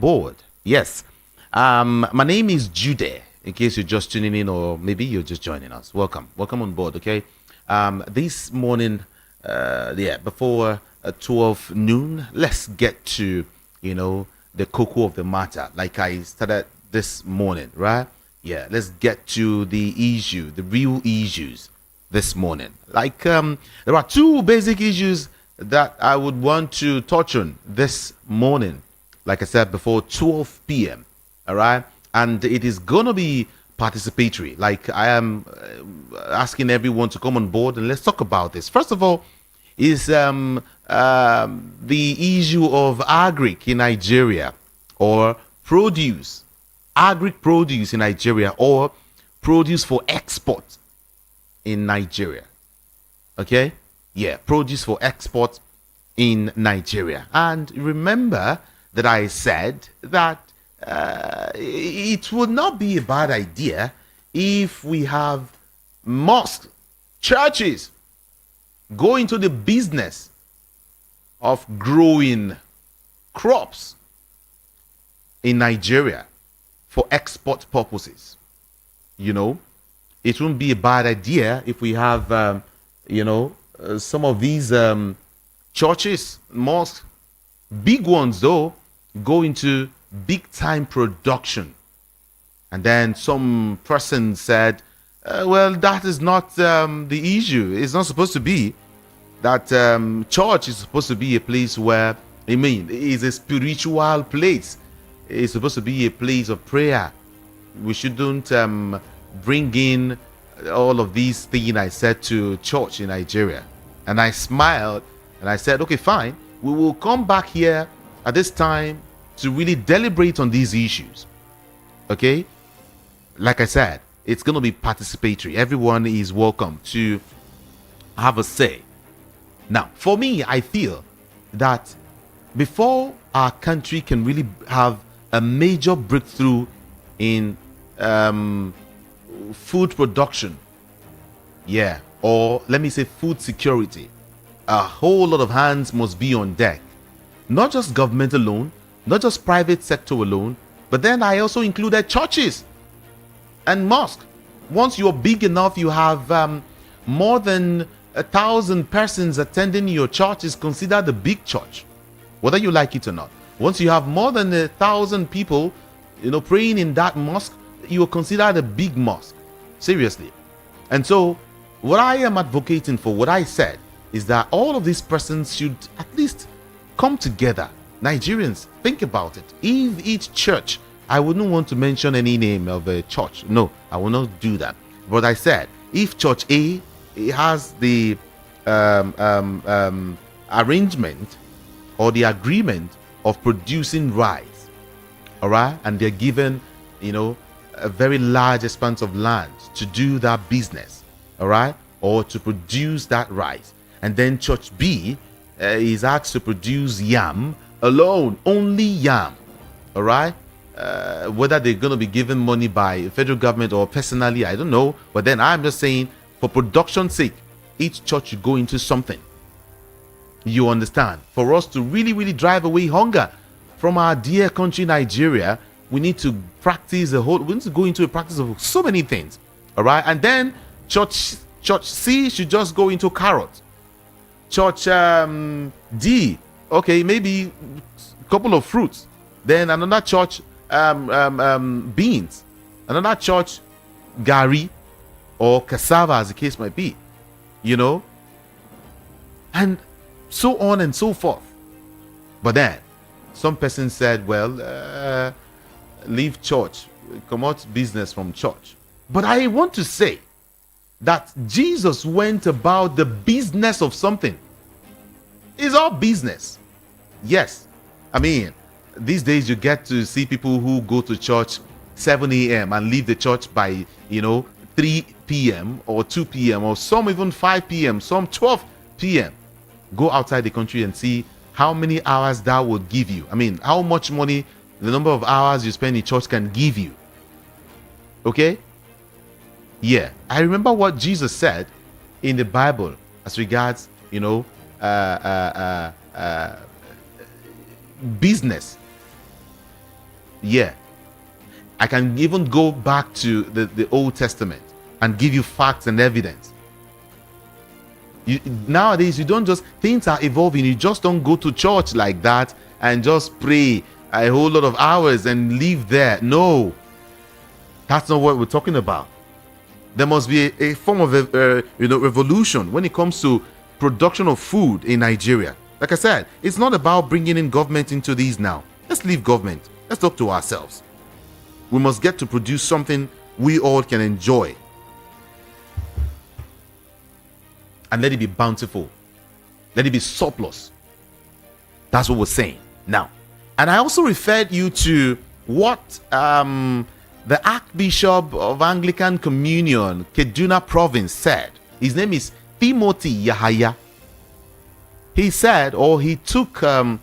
Board. Yes. My name is Jude. In case you're just tuning in, or maybe you're just joining us, welcome on board. Okay. This morning, before 12 noon, let's get to the cocoa of the matter. Like I started this morning, right? Yeah. Let's get to the issue, the real issues this morning. Like there are two basic issues that I would want to touch on this morning, like I said, before 12 p.m. All right. And it is going to be participatory. Like I am asking everyone to come on board and let's talk about this. First of all, is the issue of agric in Nigeria, or produce, agric produce in Nigeria, or produce for export in Nigeria. Okay? Yeah, produce for export in Nigeria. And remember that I said that it would not be a bad idea if we have mosques, churches go into the business of growing crops in Nigeria for export purposes. It wouldn't be a bad idea if we have some of these churches, mosques, big ones though, go into big time production. And then some person said, well, that is not the issue. It's not supposed to be that church is supposed to be a place where, it's a spiritual place. It's supposed to be a place of prayer. We shouldn't bring in all of these things I said to church in Nigeria. And I smiled and I said, okay, fine. We will come back here at this time to really deliberate on these issues. Okay? Like I said, it's going to be participatory. Everyone is welcome to have a say. Now, for me, I feel that before our country can really have a major breakthrough in food production, or let me say food security, a whole lot of hands must be on deck. Not just government alone, not just private sector alone, but then I also included churches and mosque. Once you're big enough, you have more than 1,000 persons attending your church is considered a big church, whether you like it or not. Once you have more than 1,000 people, praying in that mosque, you are considered a big mosque. Seriously. And so, what I am advocating for, what I said, is that all of these persons should at least come together. Nigerians, think about it. If each church, I wouldn't want to mention any name of a church. No, I will not do that. But I said, if church A has the arrangement or the agreement of producing rice, all right, and they're given, a very large expanse of land to do that business, all right, or to produce that rice, and then church B is asked to produce yam alone, only yam, all right. Whether they're going to be given money by federal government or personally, I don't know. But then I'm just saying, for production's sake, each church should go into something. You understand? For us to really, really drive away hunger from our dear country, Nigeria, we need to practice we need to go into a practice of so many things. All right. And then church C should just go into carrot. Church D, okay, maybe a couple of fruits. Then another church, beans. Another church, gari or cassava, as the case might be. And so on and so forth. But then some person said, well, leave church, come out business from church. But I want to say that Jesus went about the business of something. It's all business. Yes. These days you get to see people who go to church 7 a.m. and leave the church by 3 p.m. or 2 p.m. or some even 5 p.m., some 12 p.m. Go outside the country and see how many hours that would give you. How much money the number of hours you spend in church can give you. Okay? Yeah. I remember what Jesus said in the Bible as regards, business. Yeah. I can even go back to the Old Testament and give you facts and evidence. Nowadays, you don't just, things are evolving. You just don't go to church like that and just pray a whole lot of hours and leave there. No, that's not what we're talking about. There must be a form of revolution when it comes to production of food in Nigeria. Like I said, it's not about bringing in government into these now. Let's leave government. Let's talk to ourselves. We must get to produce something we all can enjoy. And let it be bountiful. Let it be surplus. That's what we're saying now. And I also referred you to what the Archbishop of Anglican Communion, Kaduna Province, said. His name is Timothy Yahaya. He said, or he took a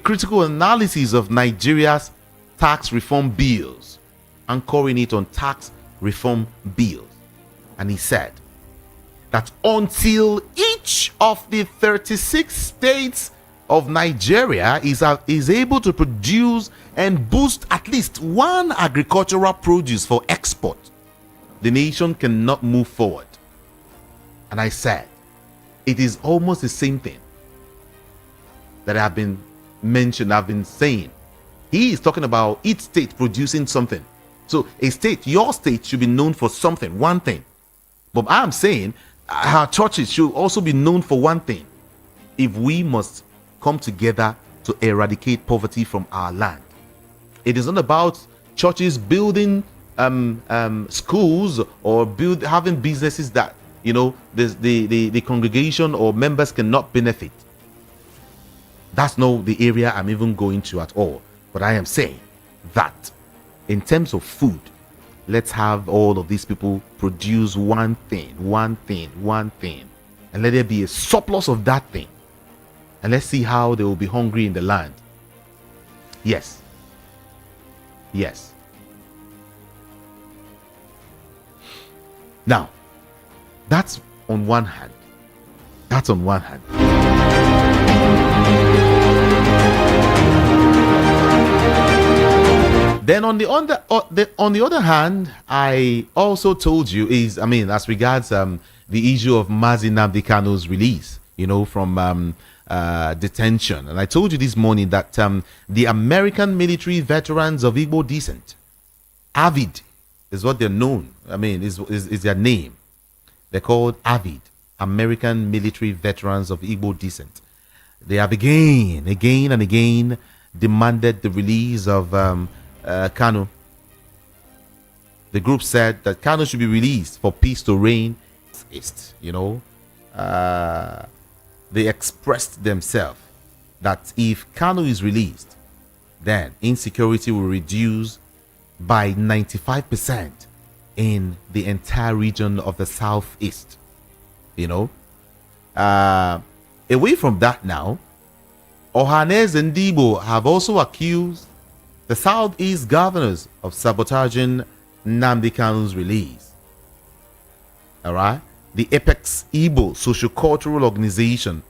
critical analysis of Nigeria's tax reform bills, anchoring it on tax reform bills. And he said that until each of the 36 states of Nigeria is able to produce and boost at least one agricultural produce for export, the nation cannot move forward. And I said, it is almost the same thing that I've been saying. He is talking about each state producing something. So a state, your state, should be known for something, one thing. But I'm saying our churches should also be known for one thing. If we must come together to eradicate poverty from our land. It is not about churches building schools or having businesses that, you know, the congregation or members cannot benefit. That's not the area I'm even going to at all. But I am saying that in terms of food, let's have all of these people produce one thing, and let there be a surplus of that thing. And let's see how they will be hungry in the land. Yes. Yes. Now, that's on one hand. That's on one hand. Then on the other hand, I also told you as regards the issue of Nnamdi Kanu's release, from detention. And I told you this morning that the American military veterans of Igbo descent, AVID is what they're known. Is their name. They're called AVID, American Military Veterans of Igbo Descent. They have again and again demanded the release of Kanu. The group said that Kanu should be released for peace to reign. They expressed themselves that if Kanu is released, then insecurity will reduce by 95% in the entire region of the southeast. Away from that now, Ohanaze and Ndigbo have also accused the southeast governors of sabotaging Nnamdi Kanu's release. Alright? The Apex Igbo Socio-Cultural Organization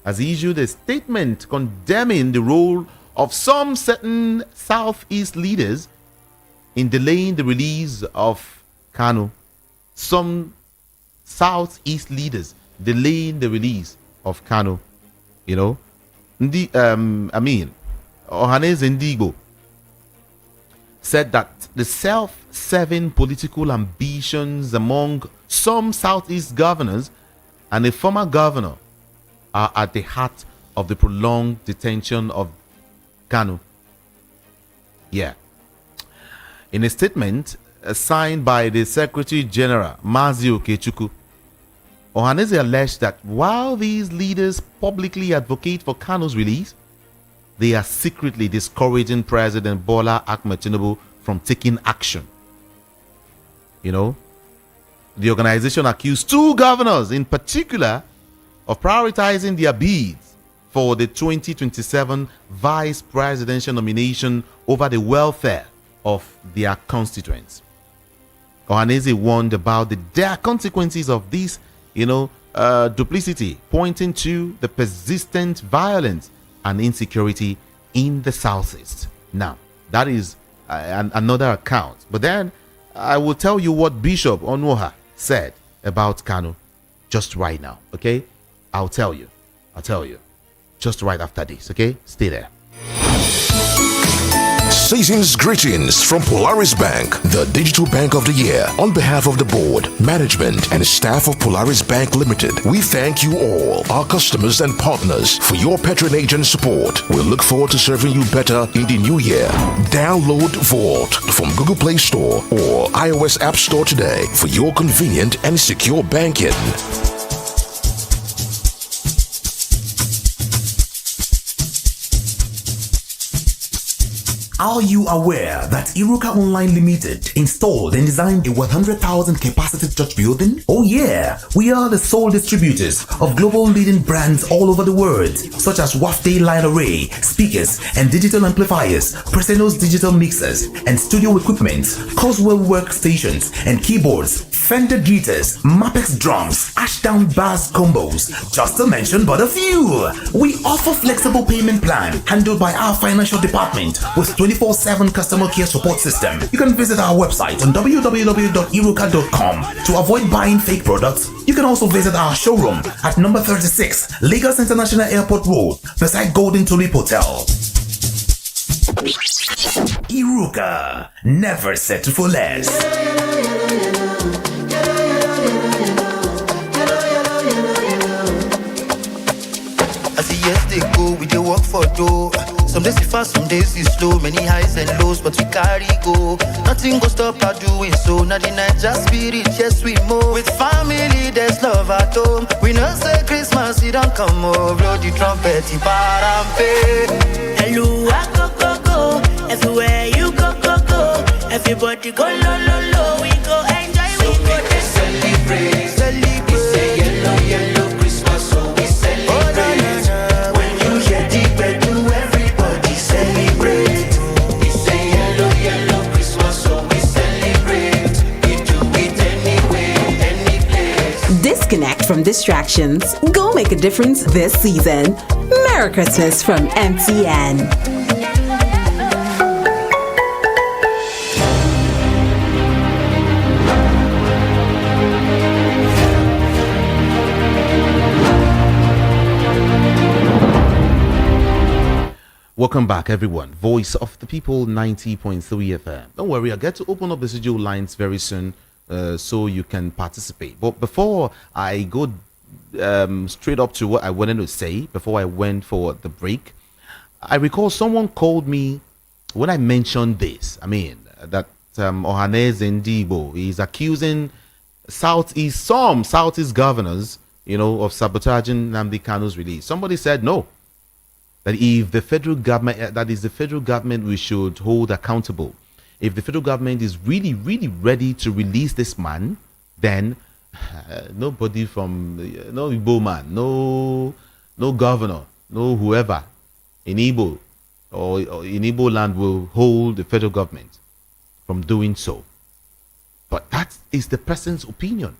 has issued a statement condemning the role of some certain southeast leaders in delaying the release of Kanu. Some southeast leaders delaying the release of Kanu. Ohanaze Ndigbo said that the self-serving political ambitions among some southeast governors and a former governor are at the heart of the prolonged detention of Kanu. Yeah. In a statement signed by the Secretary General, Mazi Okechukwu, Ohanaze alleged that while these leaders publicly advocate for Kanu's release, they are secretly discouraging President Bola Ahmed Tinubu from taking action. The organization accused two governors in particular of prioritizing their bids for the 2027 vice presidential nomination over the welfare of their constituents. Ohanaze warned about the dire consequences of this, duplicity, pointing to the persistent violence and insecurity in the southeast. Now, That is another account. But then I will tell you what Bishop Onwoha said about Kanu just right now. Okay, I'll tell you just right after this. Okay, stay there. Season's greetings from Polaris Bank, the digital bank of the year. On behalf of the board, management, and staff of Polaris Bank Limited, we thank you all, our customers and partners, for your patronage and support. We look forward to serving you better in the new year. Download Vault from Google Play Store or iOS App Store today for your convenient and secure banking. Are you aware that Iruka Online Limited installed and designed a 100,000 capacity church building? Oh yeah, we are the sole distributors of global leading brands all over the world, such as Wafday Line Array, speakers and digital amplifiers, Preseno's digital mixers and studio equipment, Coswell workstations and keyboards, Fender guitars, Mapex drums, Ashdown bass combos, just to mention but a few. We offer flexible payment plan handled by our financial department with 24/7 customer care support system. You can visit our website on www.iruka.com to avoid buying fake products. You can also visit our showroom at number 36 Lagos International Airport Road beside Golden Tulip Hotel. Iruka, never settle for less. As the years they go, we dey work for dough. Some days we fast, some days we slow. Many highs and lows, but we carry go. Nothing go stop our doing so. Now the night just spirit, yes we move. With family, there's love at home. We know say Christmas, it don't come over. Blow the trumpet, the parampe. Hello, I go. Everywhere you go. Everybody go low. We go enjoy, we go Celebrate. We say yellow Christmas, so we celebrate. When you hear the bell, everybody celebrate. We say yellow Christmas, so we celebrate. We do it anyway, any place. Disconnect from distractions. Go make a difference this season. Merry Christmas from MTN. Welcome back, everyone. Voice of the People, 90.3 FM. Don't worry, I'll get to open up the studio lines very soon so you can participate. But before I go straight up to what I wanted to say, before I went for the break, I recall someone called me when I mentioned this. I mean, that Ohanaze and Ndigbo is accusing some Southeast governors, of sabotaging Nnamdi Kanu's release. Somebody said no. That if the federal government, that is the federal government we should hold accountable. If the federal government is really, really ready to release this man, then nobody from, no Igbo man, no governor, no whoever in Igbo or in Igbo land will hold the federal government from doing so. But that is the person's opinion.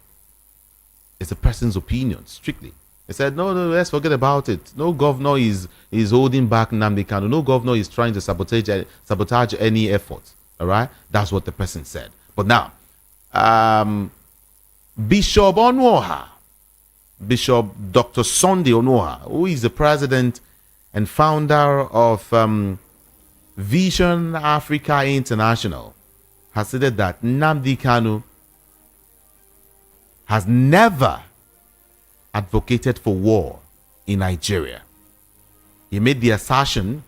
It's the person's opinion, strictly. They said, no, let's forget about it. No governor is holding back Nnamdi Kanu. No governor is trying to sabotage any effort. All right? That's what the person said. But now, Bishop Onwoha, Bishop Dr. Sunday Onwoha, who is the president and founder of Vision Africa International, has said that Nnamdi Kanu has never advocated for war in Nigeria. He made the assertion,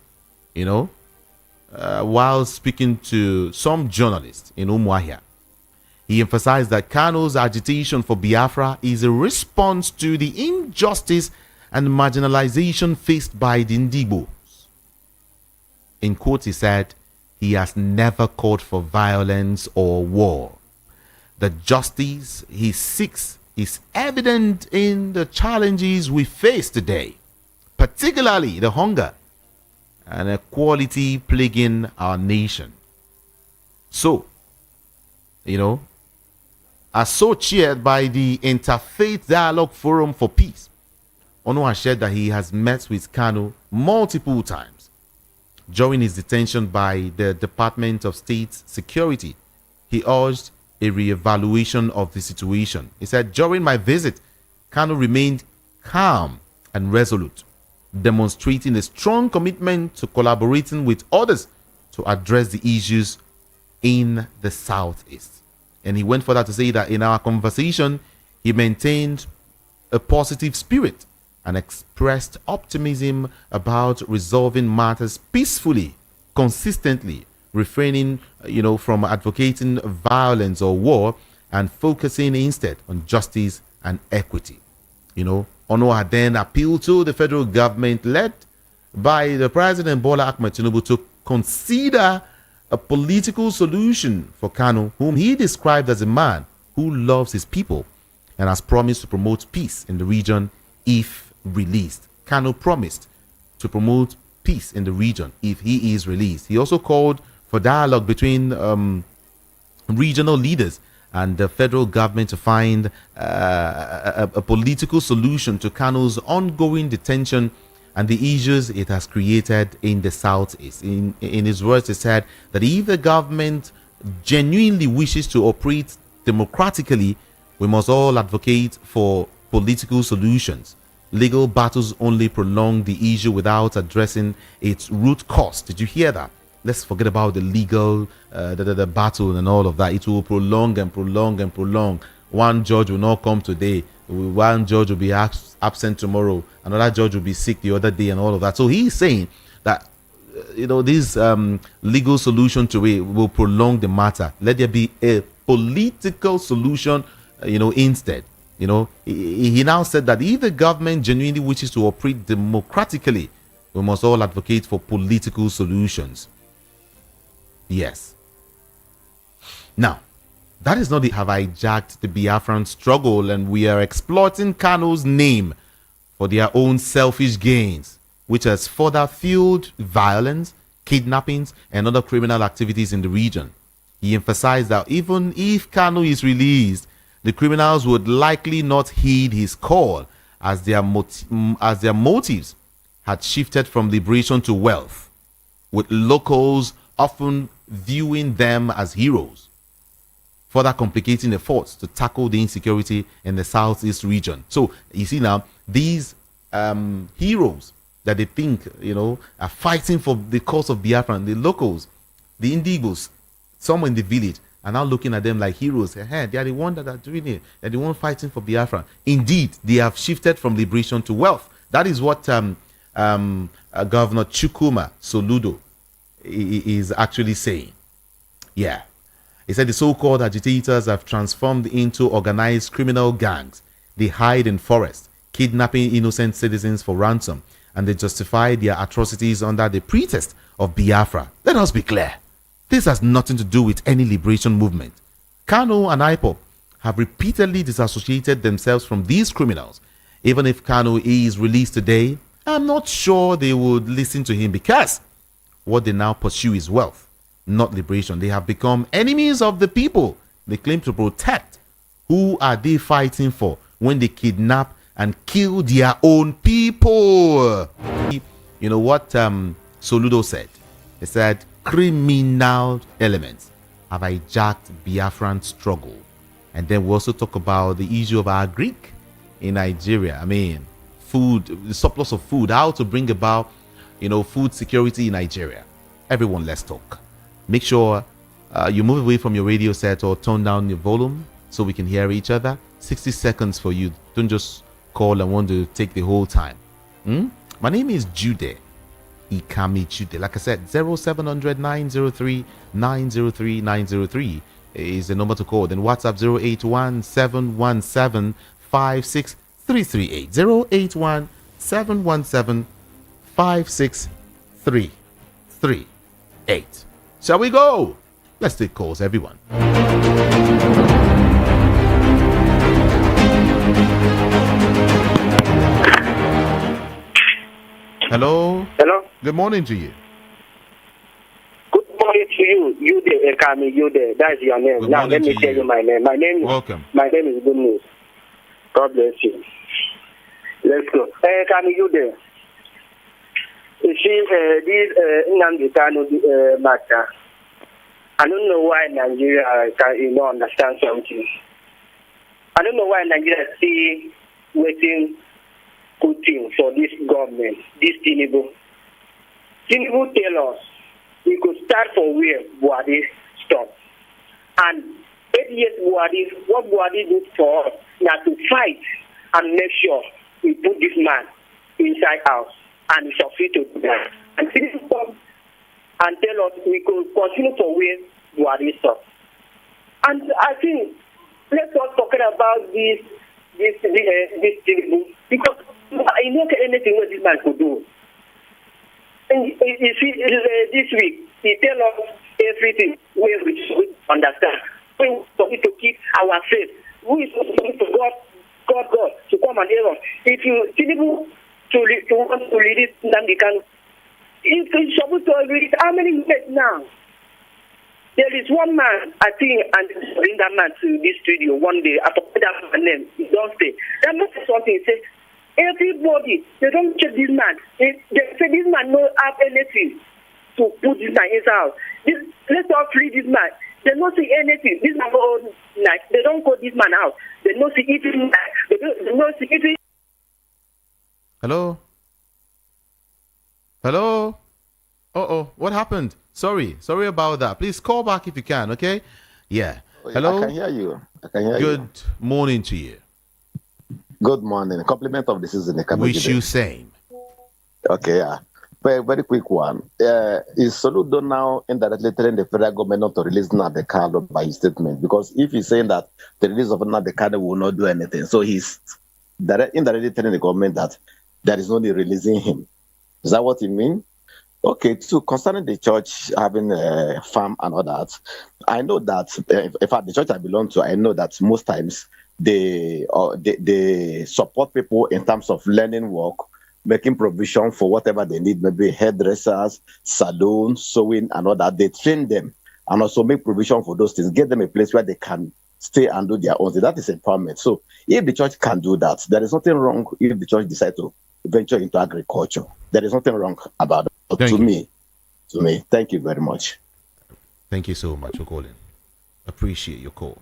while speaking to some journalists in Umuahia. He emphasized that Kanu's agitation for Biafra is a response to the injustice and marginalization faced by the Ndigbo. In quote, he said, he has never called for violence or war. The justice he seeks is evident in the challenges we face today, particularly the hunger and inequality plaguing our nation. So, as so cheered by the Interfaith Dialogue Forum for Peace, Ono has shared that he has met with Kanu multiple times. During his detention by the Department of State Security, he urged a re-evaluation of the situation. He said, during my visit, Kanu remained calm and resolute, demonstrating a strong commitment to collaborating with others to address the issues in the Southeast. And he went further to say that in our conversation, he maintained a positive spirit and expressed optimism about resolving matters peacefully, consistently, refraining, from advocating violence or war and focusing instead on justice and equity. Ono had then appealed to the federal government led by the President Bola Ahmed Tinubu to consider a political solution for Kanu, whom he described as a man who loves his people and has promised to promote peace in the region if released. Kanu promised to promote peace in the region if he is released. He also called for dialogue between regional leaders and the federal government to find a political solution to Kanu's ongoing detention and the issues it has created in the Southeast. In his words, he said that if the government genuinely wishes to operate democratically, we must all advocate for political solutions. Legal battles only prolong the issue without addressing its root cause. Did you hear that? Let's forget about the legal the battle and all of that. It will prolong and prolong and prolong. One judge will not come today. One judge will be absent tomorrow. Another judge will be sick the other day and all of that. So he's saying that, this legal solution to it will prolong the matter. Let there be a political solution, instead. He now said that if the government genuinely wishes to operate democratically, we must all advocate for political solutions. Yes. Now, that is not the have hijacked the Biafran struggle and we are exploiting Kanu's name for their own selfish gains, which has further fueled violence, kidnappings, and other criminal activities in the region. He emphasized that even if Kanu is released, the criminals would likely not heed his call as their motives had shifted from liberation to wealth, with locals often viewing them as heroes, further complicating efforts to tackle the insecurity in the Southeast region. So you see now, these heroes that they think, are fighting for the cause of Biafra, the locals, the Ndigbos, some in the village, are now looking at them like heroes. Hey, they are the ones that are doing it. They're the ones fighting for Biafra. Indeed, they have shifted from liberation to wealth. That is what Governor Chukwuma Soludo is actually saying. Yeah. He said the so-called agitators have transformed into organized criminal gangs. They hide in forests, kidnapping innocent citizens for ransom, and they justify their atrocities under the pretext of Biafra. Let us be clear. This has nothing to do with any liberation movement. Kanu and IPOB have repeatedly disassociated themselves from these criminals. Even if Kanu is released today, I'm not sure they would listen to him because what they now pursue is wealth, not liberation. They have become enemies of the people they claim to protect. Who are they fighting for when they kidnap and kill their own people? You know what Soludo said? He said, criminal elements have hijacked Biafran struggle. And then we also talk about the issue of our Greek in Nigeria. I mean, food, the surplus of food, how to bring about, food security in Nigeria. Everyone, let's talk. Make sure you move away from your radio set or turn down your volume so we can hear each other. 60 seconds for you. Don't just call and want to take the whole time. My name is Jude Ikami Jude. Like I said, 0700 903 903 903 is the number to call. Then WhatsApp 081 717 56338. 081 717 56338. Shall we go? Let's take calls, everyone. Hello. Hello. Good morning to you. Good morning to you. You there, Ekami, you there. That's your name. Good now morning let me to tell you. you my name. Welcome. My name is Good News. God bless you. Let's go. Ekami, you there. You see, this Nnamdi Kanu matter, I don't know why Nigeria can understand something. I don't know why Nigeria still waiting good thing for this government, this Tinubu. Tinubu tell us we could start from where Buhari stopped. And 8 years Buhari, what Buhari did for us now to fight and make sure we put this man inside house and we succeed to do that. And Tinubu come and tell us we could continue for where Buhari stopped. And I think let's not talking about this Tinubu, because I know anything what this man could do. And you see, this week, he tell us everything we understand. We need to keep our faith. We is supposed to God, to come and hear us. If you Tinubu to want to release Nnamdi Kanu, he's supposed to release how many years now? There is one man, I think, and bring that man to this studio one day. I forgot that man's name. He don't stay. That man said something. He said, everybody, they don't check this man. They say this man don't have anything to put this man inside house. Let's not free this man. They don't see anything. This man go night. They don't call this man out. They don't see eating. They don't see eating. Hello? Hello? What happened? Sorry about that. Please call back if you can, okay? Yeah. Hello? I can hear you. Good morning to you. Good morning. Compliment of the season. Wish you same. Okay, yeah. Very quick one. Is Soludo now indirectly telling the federal government not to release Nnamdi Kanu by his statement? Because if he's saying that the release of Nnamdi Kanu will not do anything, so he's indirectly telling the government that there is no need releasing him. Is that what he means? Okay, so concerning the church having a farm and all that, I know that, in fact, the church I belong to, I know that most times they support people in terms of learning work, making provision for whatever they need, maybe hairdressers, salon, sewing, and all that. They train them and also make provision for those things, get them a place where they can stay and do their own thing. That is empowerment. So if the church can do that, there is nothing wrong if the church decides to venture into agriculture. There is nothing wrong about it. To me. Thank you very much. Thank you so much for calling. Appreciate your call.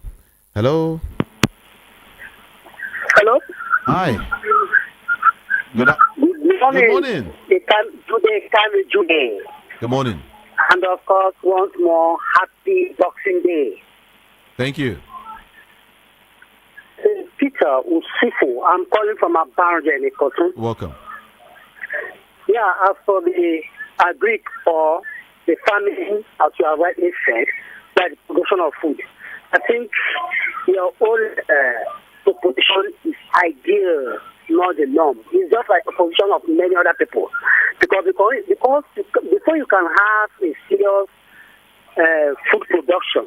Hello? Hello? Hi. Good morning. Good morning. And of course, once more, happy Boxing Day. Thank you. Peter Usifu, I'm calling from Abarja in Ikoton. Welcome. Yeah, as for the agric or the farming, as you have rightly said, by the production of food, I think your own proposition is ideal, not the norm. It's just like a position of many other people. Because before you can have a serious food production,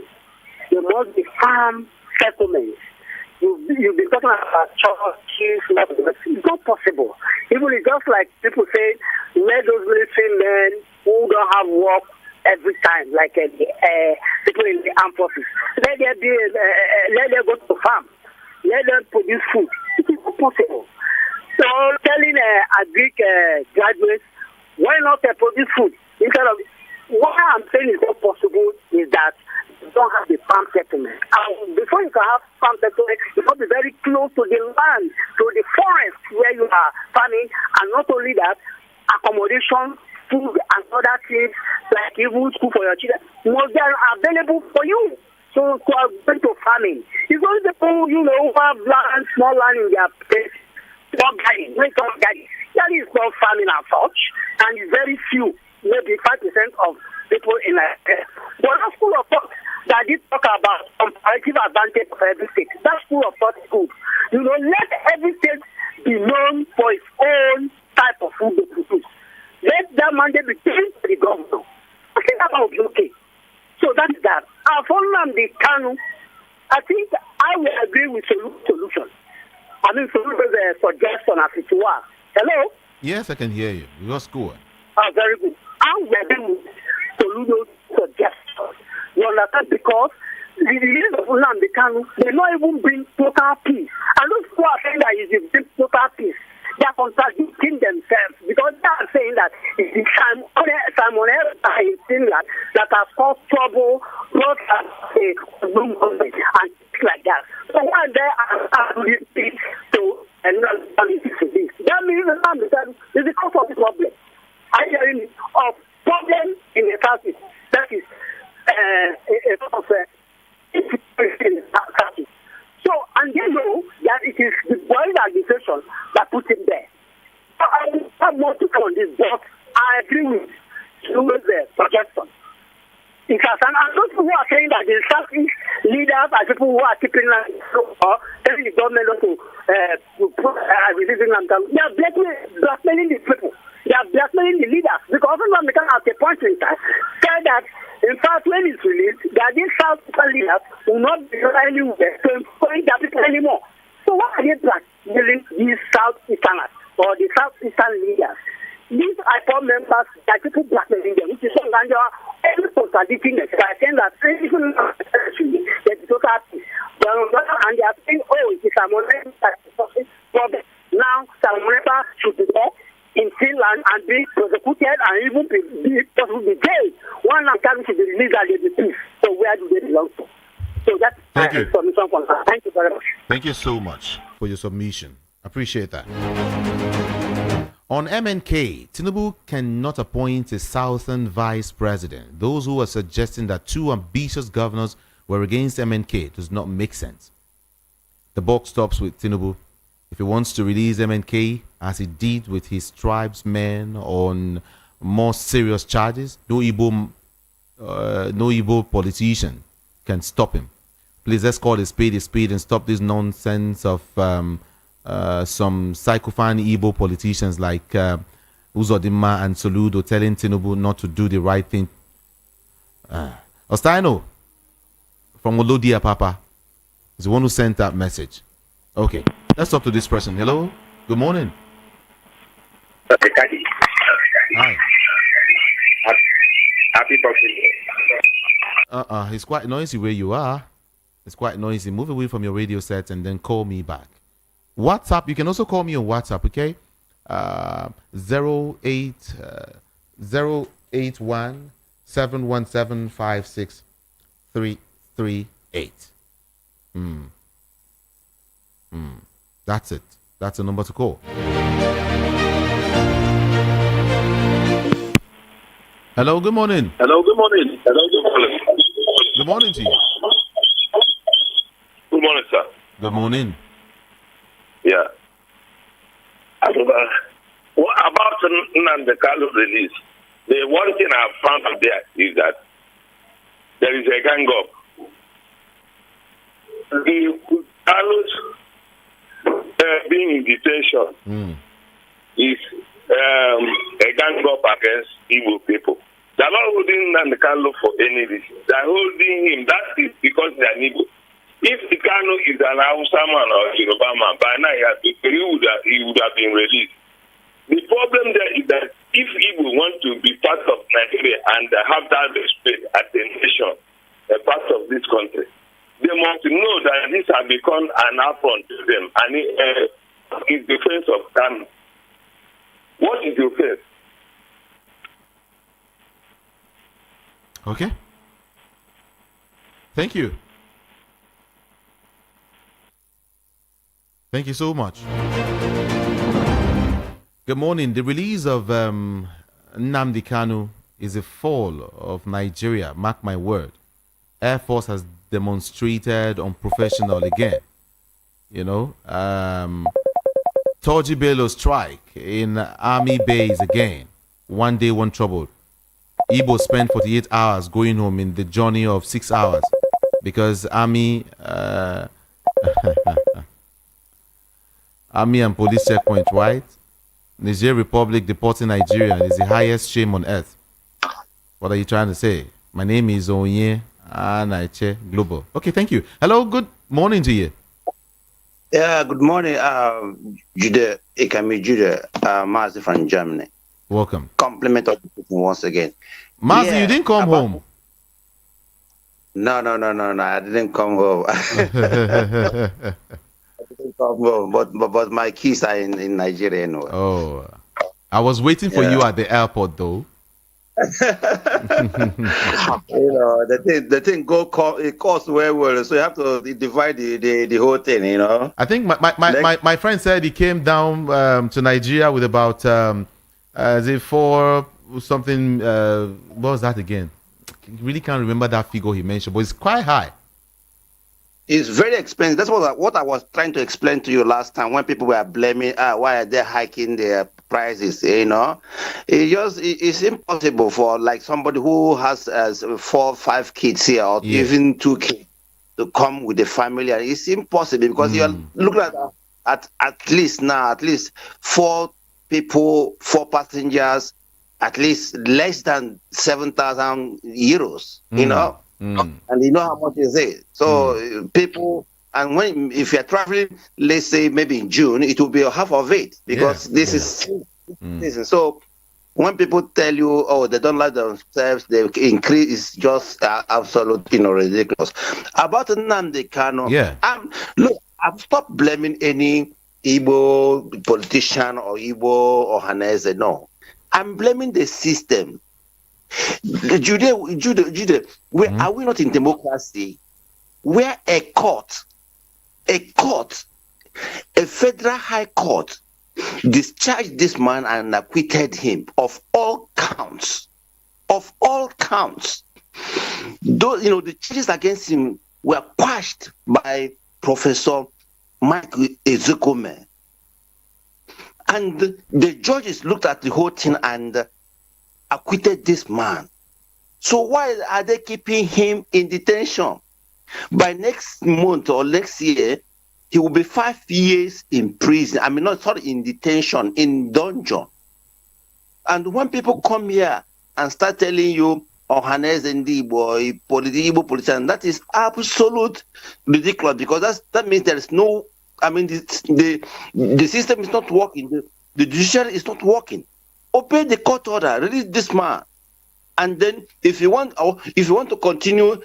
there must be farm settlements. You've been talking about churches, it's not possible. Even it's just like people say, let those military men who don't have work every time, like people in the armed forces, let them go to farm, let them produce food. It is not possible. So telling agric graduates, why not produce food instead of what I'm saying is not possible is that you don't have the farm settlement. And before you can have farm settlement, you must be very close to the land, to the forest where you are farming, and not only that, accommodation, food, and other things like even school for your children must be available for you. So to go to farming, it's only the people who have land, small land in their place, not garden, that is not farming as such, and it's very few, maybe 5% of people in Nigeria. But that school of thought that did talk about comparative advantage of every state, that school of thought is good. Let every state be known for its own type of food they produce. Let that mandate be taken to the governor. I think that will be okay. So that's that. For Nnamdi Kanu, I think I will agree with solution. I mean, solution is a suggestion as it were. Hello? Yes, I can hear you. Your score. Very good. I will agree with Solution's suggestion. You understand? Because the release of Nnamdi Kanu, they not even bring total peace. And those who are saying that it will bring total peace, They are contradicting themselves because they are saying that it is Simon is saying that has caused trouble, brought us a movement and things like that. So why they are listening to another this? That means that is because of the problem. I hear of problem in the country. That is a sort of insecurity in the country. So, and they know that it is the Buhari administration that put him there. So I have more to come on this, but I agree with the suggestion. And those people who are saying that the Southeast leaders are people who are keeping or telling the government not to releasing them, they are blackmailing the people. They are blackmailing the leaders because everyone can at a point in time say that in fact when it's released that these Southeastern leaders will not be anywhere to employ their people anymore. So why are they blackmailing these Southeasterners or the Southeastern leaders? These IPOB members that people blackmailing them, which is so and they are every contradicting themselves. I think that even the total peace. But on the other hand, they are saying, oh, it is Samoneba that is the problem. Now Samoneba should be there in Finland and be prosecuted and even be possibly jailed. One of them should be released and they be peace. So where do they belong to? So that's my submission for that. Thank you very much. Thank you so much for your submission. Appreciate that. On MNK, Tinubu cannot appoint a Southern vice president. Those who are suggesting that two ambitious governors were against MNK does not make sense. The buck stops with Tinubu. If he wants to release MNK, as he did with his tribesmen on more serious charges, no Igbo politician can stop him. Please, let's call a spade and stop this nonsense of some psychophane Igbo politicians like Uzodinma and Soludo telling Tinubu not to do the right thing. Ostaino from Olodia Papa is the one who sent that message. Okay, let's talk to this person. Hello, good morning. Hi. Happy birthday. It's quite noisy where you are. It's quite noisy. Move away from your radio set and then call me back. WhatsApp, you can also call me on WhatsApp, okay? 081 717 56338. That's it. That's the number to call. Hello, good morning. Hello, good morning. Hello, good morning. Good morning to you. Good morning, sir. Good morning. Yeah. What about Nnamdi Kanu release? The one thing I've found out there is that there is a gang up. The Kanu's being in detention is a gang up against Igbo people. They're not holding Nnamdi Kanu for any reason. They're holding him. That is because they're Igbo. If the Kanu is an Hausa man or Yoruba man, by now he would have been released. The problem there is that if Igbo want to be part of Nigeria and have that respect as a nation, a part of this country, they must know that this has become an affront to them, and it's the face of Kanu. What is your face? Okay. Thank you. Thank you so much. Good morning. The release of Nnamdi Kanu is a fall of Nigeria. Mark my word. Air Force has demonstrated unprofessional again. You know, Toji Bello strike in Army base again. One day, one trouble. Igbo spent 48 hours going home in the journey of 6 hours because Army Army and police checkpoint, right? Niger Republic deporting Nigeria is the highest shame on earth. What are you trying to say? My name is Onye Anaiche Global. Okay, thank you. Hello, good morning to you. Yeah, good morning, Jude Ikami Jude, Mazi from Germany. Welcome. Compliment of the people once again. Mazi, yeah, you didn't come home. No, I didn't come home. I didn't but my kids are in Nigeria anyway. Oh, I was waiting for you at the airport, though. The thing it costs well, so you have to divide the whole thing. I think my friend said he came down to Nigeria with about is it four something? What was that again? Really can't remember that figure he mentioned, but it's quite high. It's very expensive. That's what I was trying to explain to you last time when people were blaming why are they hiking their prices. It's impossible for like somebody who has 4 5 kids here or even 2 kids to come with the family, and it's impossible because you're looking at least 4 people, 4 passengers, at least less than 7,000 euros. And you know how much is it. So people, and if you're traveling, let's say maybe in June, it will be half of it because this is season. So when people tell you, oh, they don't like themselves, they increase, it's just absolutely ridiculous. About Nnamdi Kanu, look, I've stopped blaming any Igbo politician or Igbo Ohanaze. No, I'm blaming the system. Jude, are we not in democracy where a federal high court discharged this man and acquitted him of all counts? Those, the charges against him were quashed by Professor Mike Ezekome. And the judges looked at the whole thing and acquitted this man. So why are they keeping him in detention? By next month or next year, he will be 5 years in prison. In detention, in dungeon. And when people come here and start telling you, Ohanaze Ndigbo, Igbo politician, that is absolute ridiculous because that means there is no, the system is not working. The judiciary is not working. Obey the court order, release this man. And then if you want to continue,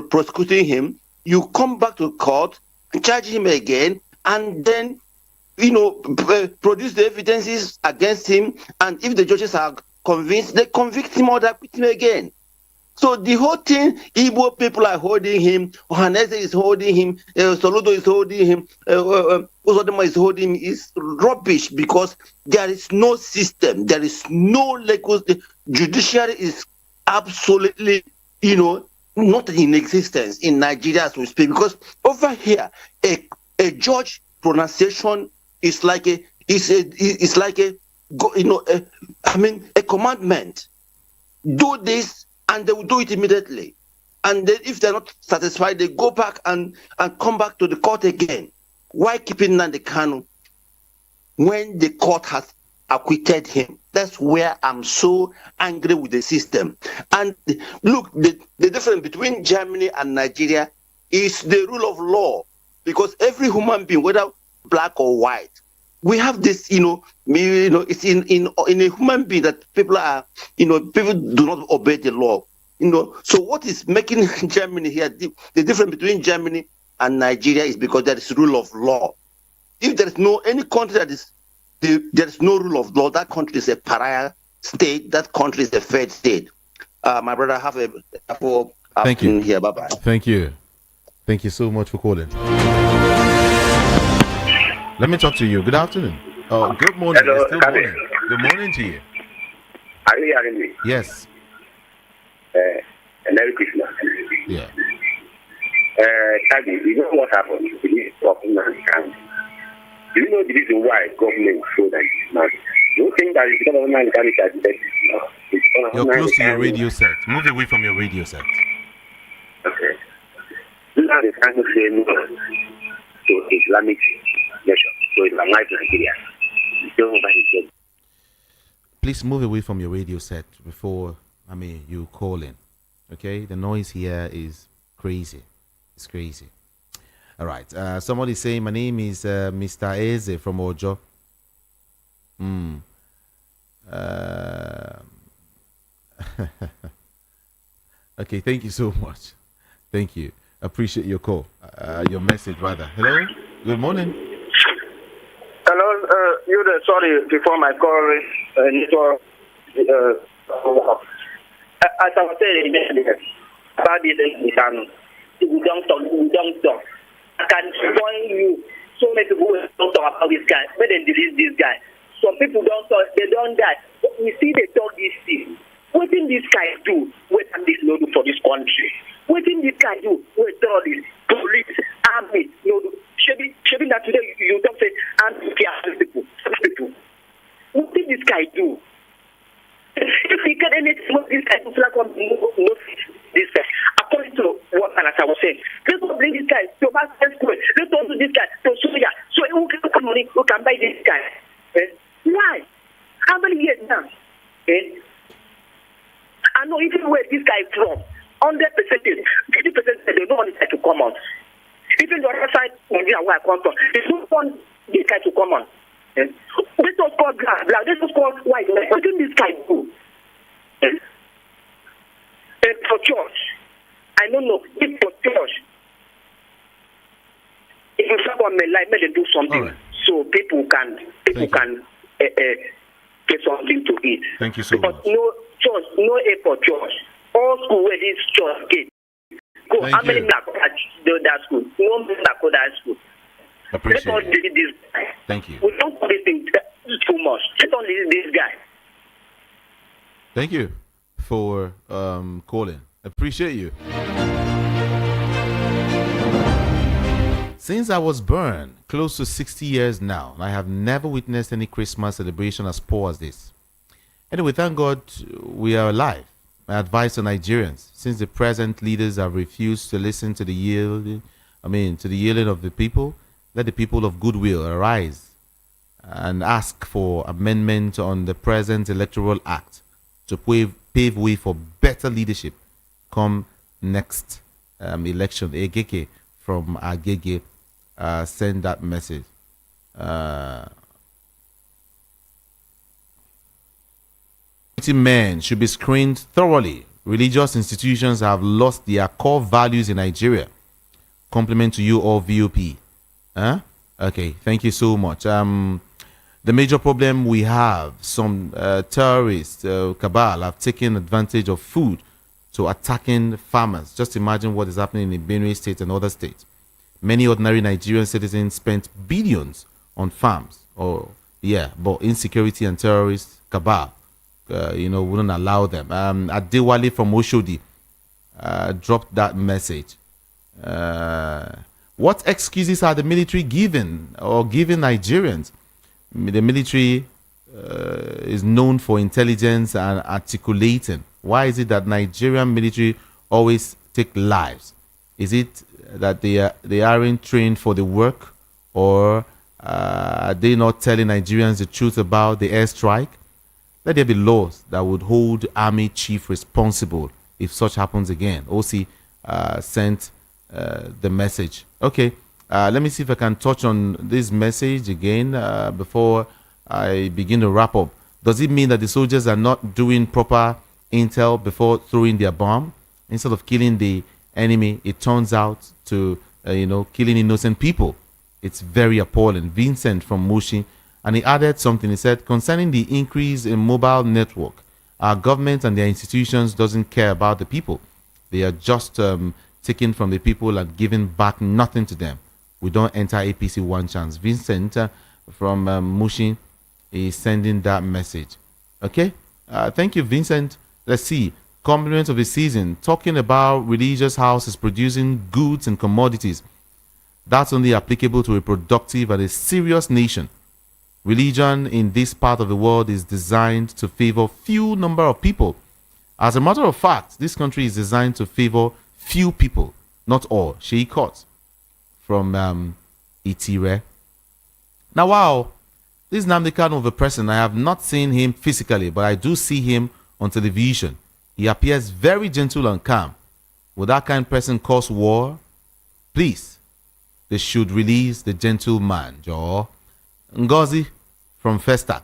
prosecuting him, you come back to court, charge him again, and then, produce the evidences against him. And if the judges are convinced, they convict him or they acquit him again. So the whole thing, Igbo people are holding him, Ohanaze is holding him, Soludo is holding him, Uzodema is holding him, is rubbish because there is no system, there is no legal, the judiciary is absolutely, not in existence in Nigeria as we speak. Because over here, a judge pronunciation is like a commandment. Do this, and they will do it immediately. And then if they're not satisfied, they go back and come back to the court again. Why keeping Nnamdi Kanu when the court has acquitted him? That's where I'm so angry with the system. And look, the difference between Germany and Nigeria is the rule of law. Because every human being, whether black or white, we have this, it's in a human being that people are, people do not obey the law. So what is making Germany here, the difference between Germany and Nigeria is because there is rule of law. If there is any country that is, there is no rule of law, that country is a pariah state, that country is a failed state. My brother, have a Thank you. Here. Bye-bye. Thank you. Thank you so much for calling. Let me talk to you. Good afternoon. Oh, good morning. Hello, It's still morning. Good morning to you. Are you hearing me? Yes. Merry Christmas. Yeah. Tagi, you know what happened to this of Nnamdi Kanu? Do you know the reason why government showed that it's not? Do you think that it's because of Nnamdi Kanu that it's You're close to your radio set. Move away from your radio set. Okay. Nnamdi Kanu say no to Islamic nation, to Islamic Nigeria. Please move away from your radio set before you call in. Okay? The noise here is crazy. It's crazy. All right. Somebody saying my name is Mr. Eze from Ojo. Okay, thank you so much. Thank you. Appreciate your call, your message rather. Hello, good morning. Hello, you there, sorry, before my call, network, as I was saying about this, we don't talk. I can join you. So many people don't talk about this guy. When they release this guy, some people don't talk. They don't die. We see they talk this thing. What did this guy do? What can this no do for this country? What did this guy do? What terrorists, police, army, no do? Should that today you don't say army people. What did this guy do? If he get anything, what this guy do? No, this guy. According to what I was saying, let's not bring this guy to Master School. Let's not do this guy to Suya. So who can come money? Who can buy this guy? Why? How many years now? I know even where this guy is from, 100%, 50% they don't want this guy to come on. Even the other side, where I come from, they don't want this guy to come on. This was called black. This was called white. What did this guy do? For church, I don't know. If for church, if someone may like, may they do something right, so people can get something to eat. Thank you so but much. No church, no aid for church. All school where this church get. Go. Thank How many you. black at that school? No black at that school. Appreciate Let's not it. delete this guy. Thank you. We don't do this thing too much. Let's not delete this guy. Thank you for calling. Appreciate you. Since I was born, close to 60 years now, I have never witnessed any Christmas celebration as poor as this. Anyway, thank God we are alive. My advice to Nigerians, since the present leaders have refused to listen to the yielding of the people, let the people of goodwill arise and ask for amendment on the present electoral act to pave way for better leadership come next election. Egeke from Agege send that message. Men should be screened thoroughly. Religious institutions have lost their core values in Nigeria. Compliment to you all, VOP. Huh? Okay, thank you so much. The major problem we have, some terrorists, cabal, have taken advantage of food to attacking farmers. Just imagine what is happening in Benue State and other states. Many ordinary Nigerian citizens spent billions on farms. But insecurity and terrorists, cabal, wouldn't allow them. Adewale from Oshodi dropped that message. What excuses are the military giving Nigerians? The military is known for intelligence and articulating. Why is it that Nigerian military always take lives? Is it that they aren't trained for the work, or are they not telling Nigerians the truth about the airstrike? Let there be laws that would hold army chief responsible if such happens again. OC sent the message. Okay, let me see if I can touch on this message again before I begin to wrap up. Does it mean that the soldiers are not doing proper intel before throwing their bomb? Instead of killing the enemy, it turns out to killing innocent people. It's very appalling. Vincent from Mushi. And he added something. He said, concerning the increase in mobile network, our government and their institutions doesn't care about the people. They are just taking from the people and giving back nothing to them. We don't enter APC one chance. Vincent from Mushi is sending that message. Okay. Thank you, Vincent. Let's see. Compliments of the season. Talking about religious houses producing goods and commodities. That's only applicable to a productive and a serious nation. Religion in this part of the world is designed to favor few number of people. As a matter of fact, this country is designed to favor few people, not all. Sheikot from Itire. Now, wow, this is Nnamdi Kanu of a person. I have not seen him physically, but I do see him on television. He appears very gentle and calm. Would that kind of person cause war? Please, they should release the gentleman, Joe. Ngozi from Festac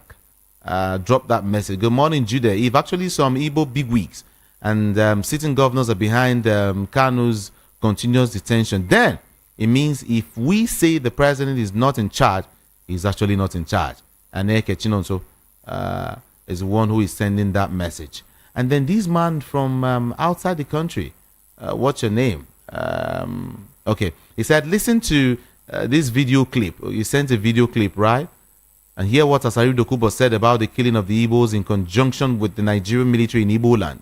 dropped that message. Good morning, Judah. If actually some Igbo bigwigs and sitting governors are behind Kanu's continuous detention, then it means if we say the president is not in charge, he's actually not in charge. And Eke Chinonso is the one who is sending that message. And then this man from outside the country, what's your name? Okay, he said, listen to this video clip. You sent a video clip, right? And hear what Asari Dokubo said about the killing of the Igbos in conjunction with the Nigerian military in Igbo land.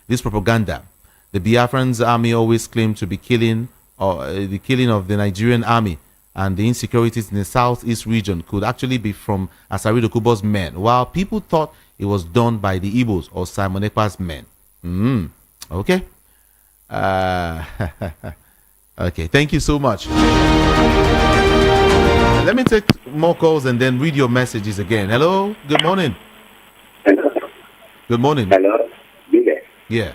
This propaganda, the Biafran's army always claimed to be killing, or the killing of the Nigerian army and the insecurities in the southeast region could actually be from Asari Dokubo's men, while people thought it was done by the Igbos or Simon Ekpa's men. Okay. Okay, thank you so much. Let me take more calls and then read your messages again. Hello, good morning. Hello. Good morning. Hello. Bile. Yeah.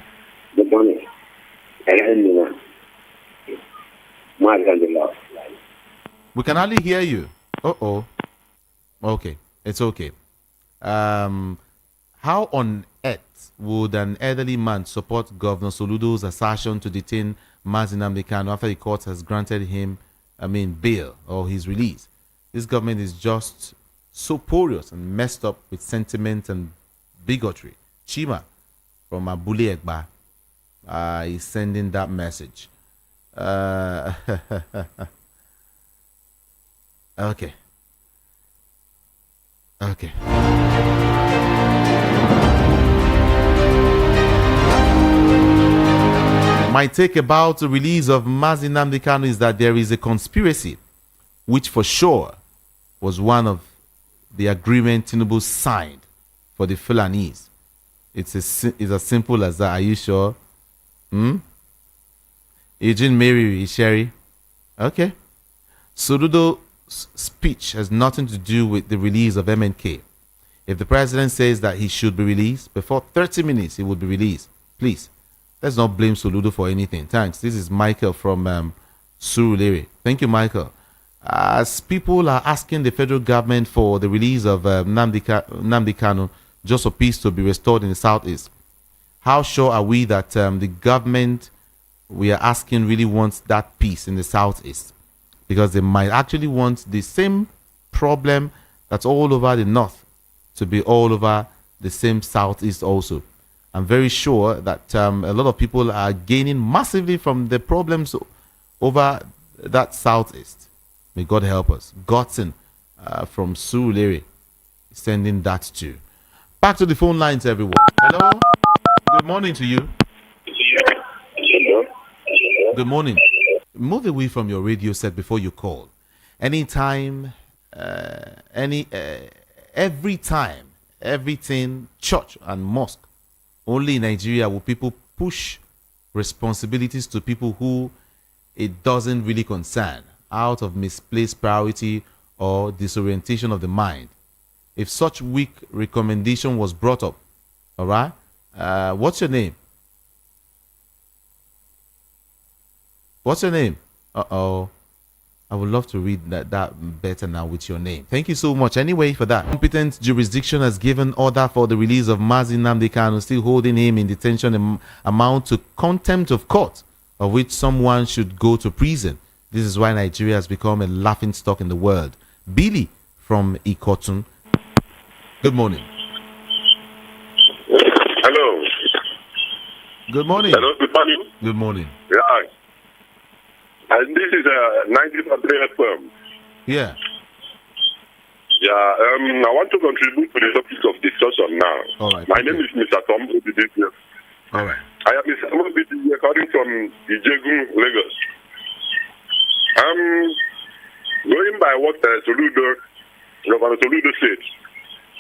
Good morning. Hello. We can hardly hear you. Uh-oh. Okay, it's okay. How on earth would an elderly man support Governor Soludo's assertion to detain Nnamdi Kanu after the court has granted him, bail or his release? This government is just so porous and messed up with sentiment and bigotry. Chima from Abule Egba is sending that message. Okay. My take about the release of Nnamdi Kanu is that there is a conspiracy, which for sure was one of the agreement Tinubu signed for the Fulanese. It's as simple as that. Are you sure? Eugene Mary Sherry. Okay. Soludo's speech has nothing to do with the release of MNK. If the president says that he should be released, before 30 minutes he would be released. Please, let's not blame Soludo for anything. Thanks. This is Michael from Surulere. Thank you, Michael. As people are asking the federal government for the release of Nnamdi Kanu just for peace to be restored in the southeast, how sure are we that the government we are asking really wants that peace in the southeast? Because they might actually want the same problem that's all over the north to be all over the same southeast also. I'm very sure that a lot of people are gaining massively from the problems over that southeast. May God help us. Godson from Surulere sending that too. Back to the phone lines, everyone. Hello. Good morning to you. Hello. Good morning. Move away from your radio set before you call. Anytime, every time, everything, church and mosque. Only in Nigeria will people push responsibilities to people who it doesn't really concern out of misplaced priority or disorientation of the mind. If such weak recommendation was brought up, all right, what's your name? What's your name? Uh-oh. I would love to read that better now with your name. Thank you so much anyway for that. Competent jurisdiction has given order for the release of Nnamdi Kanu, still holding him in detention amount to contempt of court, of which someone should go to prison. This is why Nigeria has become a laughingstock in the world. Billy from Ikotun. Good morning. Hello. Good morning. Hello, good morning. Good morning. Yeah. And this is a 90.3 FM. Yeah. Yeah, I want to contribute to the topic of discussion now. All right. My name is Mr. Tom Obidije. All right. I am Mr. Tom Obidije, calling from Ijegun, Lagos. Going by what Governor Soludo said,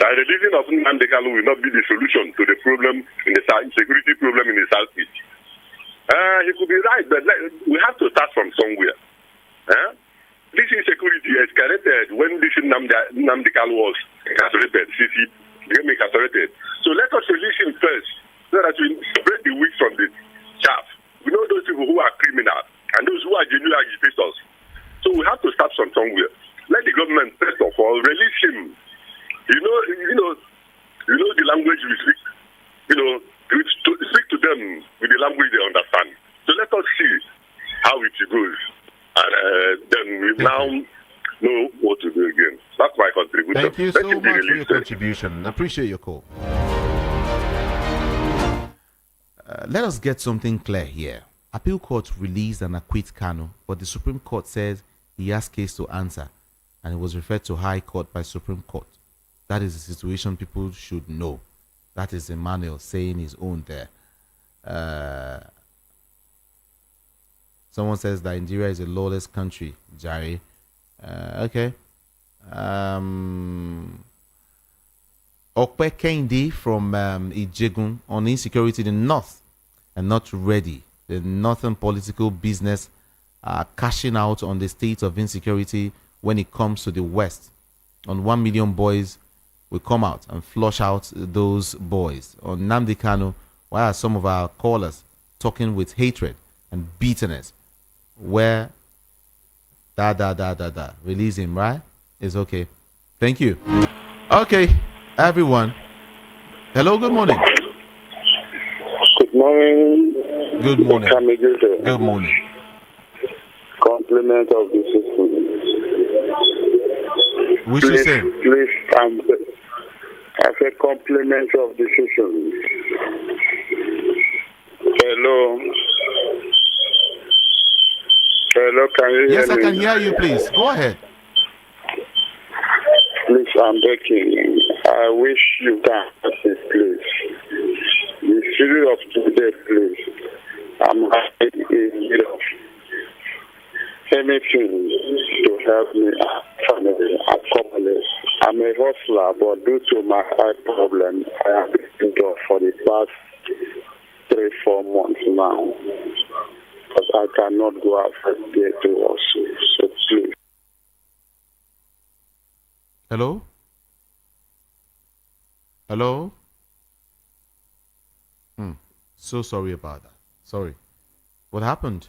that the releasing of Nnamdi Kanu will not be the solution to the problem in the security problem in the southeast. He could be right, but we have to start from somewhere. This insecurity escalated when this Nnamdi Kanu was incarcerated. CC became incarcerated. So let us release him first, so that we separate the wheat from the chaff. We know those people who are criminal and those who are genuine agitators. So we have to start from somewhere. Let the government first of all release him. You know the language we speak. To speak to them with the language they understand. So let us see how we now know what to do again. That's my contribution. Thank you Let so it be much for your released. contribution. I appreciate your call. Let us get something clear here. Appeal Court released and acquit Kanu, but the Supreme Court says he has case to answer, and it was referred to High Court by Supreme Court. That is the situation people should know. That is Emmanuel saying his own there. Someone says that Nigeria is a lawless country, Jari. Okay. Okpe Kendi from Ijegun on insecurity in the north and not ready. The northern political business are cashing out on the state of insecurity when it comes to the west. On 1 million boys will come out and flush out those boys. On Nnamdi Kanu, why are some of our callers talking with hatred and bitterness? Where release him, right? It's okay. Thank you. Okay, everyone. Hello, good morning. Good morning. Good morning. Good morning. Compliment of the system. We should say. Please, I said compliment of the system. Hello. Hello, can you hear me? Yes, I can hear you, please. Go ahead. Please, I'm begging. I wish you can help me, please. The spirit of today, please. I'm in need of anything to help me, family, accommodate. I'm a hustler, but due to my eye problem, I have been indoors for the past 3-4 months now. But I cannot go outside there to work, so please. Hello? Hello? So sorry about that. Sorry. What happened?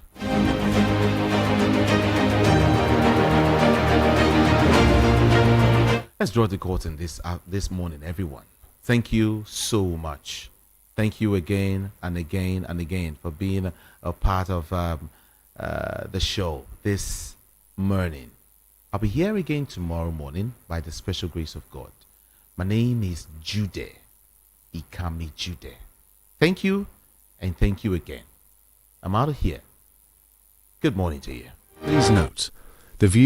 Let's draw the curtain this morning, everyone. Thank you so much. Thank you again and again and again for being a part of the show this morning. I'll be here again tomorrow morning by the special grace of God. My name is Jude Ikami Jude. Thank you and thank you again. I'm out of here. Good morning to you. Please note, the views